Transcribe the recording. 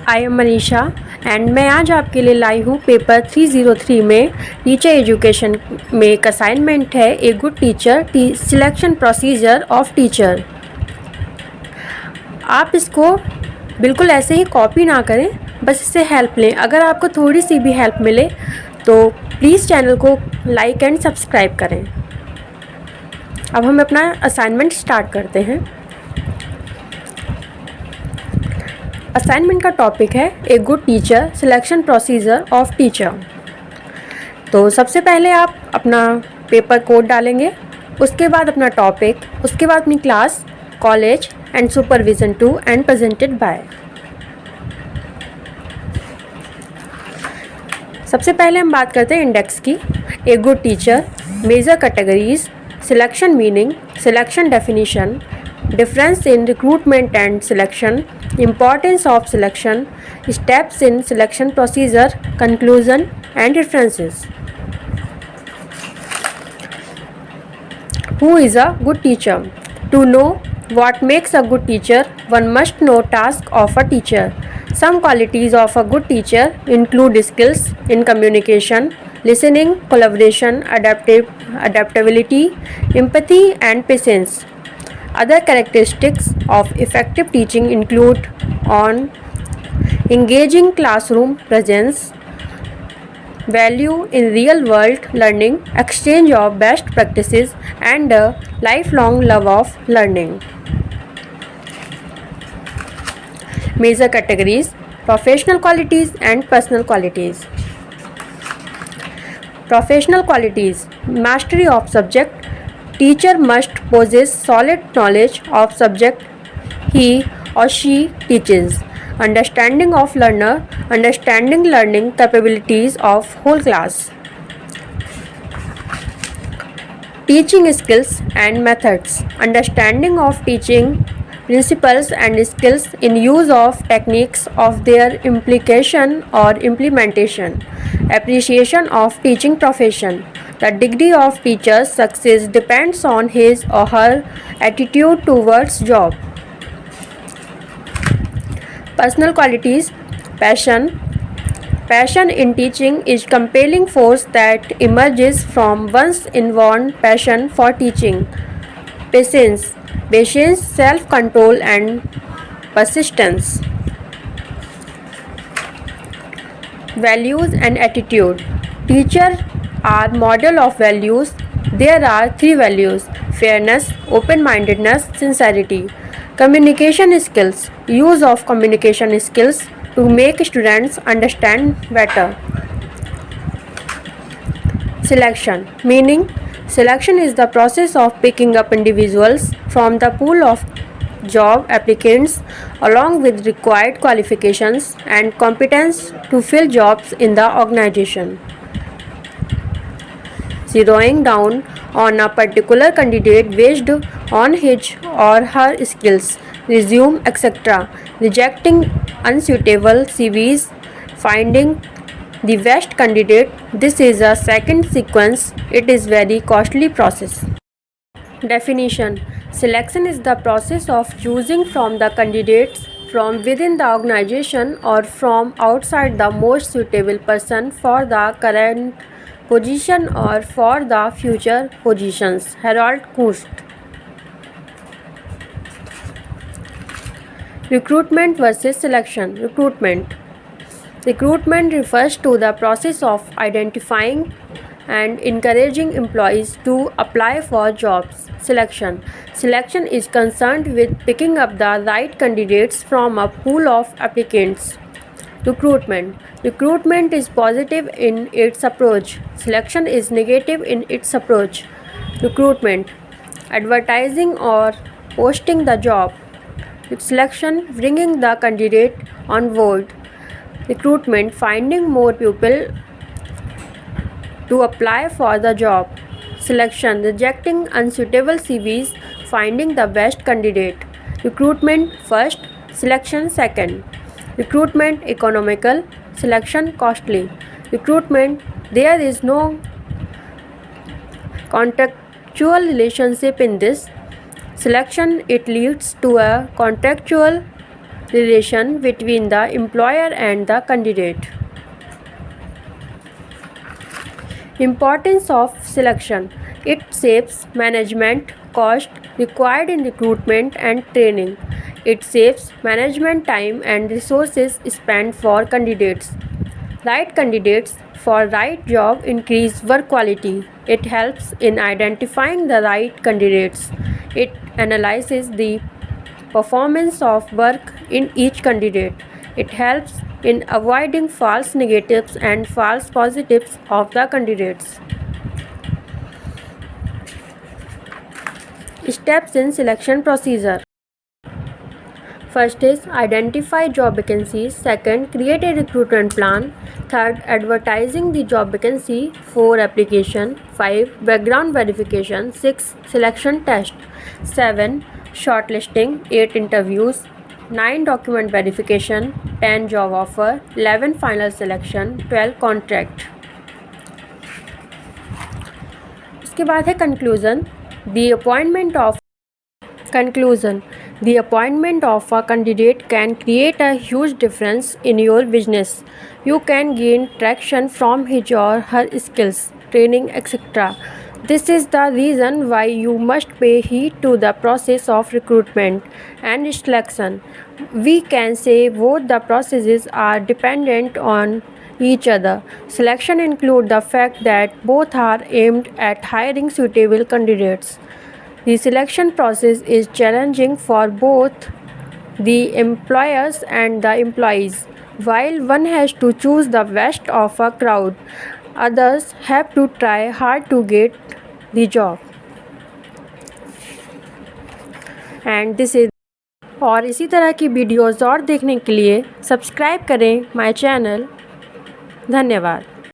I am Manisha and मैं आज आपके लिए लाई हूँ पेपर 303 में टीचर एजुकेशन में एक असाइनमेंट है ए good teacher selection procedure of teacher. आप इसको बिल्कुल ऐसे ही कॉपी ना करें, बस इससे हेल्प लें। अगर आपको थोड़ी सी भी हेल्प मिले तो प्लीज़ चैनल को लाइक एंड सब्सक्राइब करें। अब हम अपना असाइनमेंट स्टार्ट करते हैं। असाइनमेंट का टॉपिक है ए good teacher selection procedure of teacher. तो सबसे पहले आप अपना पेपर कोड डालेंगे, उसके बाद अपना टॉपिक, उसके बाद अपनी class, college and supervision to and presented by. सबसे पहले हम बात करते हैं इंडेक्स की। A good teacher, major categories, selection meaning, selection definition, difference in recruitment and selection, importance of selection, steps in selection procedure, conclusion and references. Who is a good teacher? To know what makes a good teacher, one must know task of a teacher. Some qualities of a good teacher include skills in communication, listening, collaboration, adaptability, empathy and patience. Other characteristics of effective teaching include engaging classroom presence, value in real world learning, exchange of best practices, and a lifelong love of learning. Major categories: professional qualities and personal qualities. Professional qualities: mastery of subject. Teacher must possess solid knowledge of subject he or she teaches. Understanding of learner, understanding learning capabilities of whole class. Teaching skills and methods. Understanding of teaching principles and skills in use of techniques of their implication or implementation. Appreciation of teaching profession. The degree of teacher's success depends on his or her attitude towards job. Personal qualities: passion. Passion in teaching is compelling force that emerges from one's inborn passion for teaching. Patience. Patience, self-control and persistence. Values and attitude. Teacher are model of values. There are 3 values: fairness, open-mindedness, sincerity. Communication skills. Use of communication skills to make students understand better. Selection. Meaning: selection is the process of picking up individuals from the pool of job applicants along with required qualifications and competence to fill jobs in the organization. Zeroing down on a particular candidate based on his or her skills, resume, etc. Rejecting unsuitable CVs, finding the best candidate. This is a second sequence. It is very costly process. Definition: selection is the process of choosing from the candidates from within the organization or from outside the most suitable person for the current position or for the future positions. Harold Kust. Recruitment versus selection. Recruitment refers to the process of identifying and encouraging employees to apply for jobs. Selection is concerned with picking up the right candidates from a pool of applicants. Recruitment is positive in its approach. Selection is negative in its approach. Recruitment: advertising or posting the job. Selection: bringing the candidate on board. Recruitment: finding more people to apply for the job. Selection: rejecting unsuitable CVs, finding the best candidate. Recruitment first, selection second. Recruitment economical, selection costly. Recruitment: there is no contractual relationship in this. Selection: it leads to a contractual relation between the employer and the candidate. Importance of selection. It saves management cost required in recruitment and training. It saves management time and resources spent for candidates. Right candidates for right job increase work quality. It helps in identifying the right candidates. It analyzes the performance of work in each candidate. It helps in avoiding false negatives and false positives of the candidates. Steps in selection procedure. First is identify job vacancies. Second, create a recruitment plan. Third, advertising the job vacancy. 4, application. 5, background verification. 6, selection test. 7, shortlisting. 8, interviews. 9, document verification. 10, job offer. 11, final selection. 12, contract. उसके बाद है conclusion. The appointment of a candidate can create a huge difference in your business. You can gain traction from his or her skills, training, etc. This is the reason why you must pay heed to the process of recruitment and selection. We can say both the processes are dependent on each other. Selection includes the fact that both are aimed at hiring suitable candidates. The selection process is challenging for both the employers and the employees. While one has to choose the best of a crowd, others have to try hard to get the job. And this is और इसी तरह की videos और देखने के लिए subscribe करें my channel. धन्यवाद।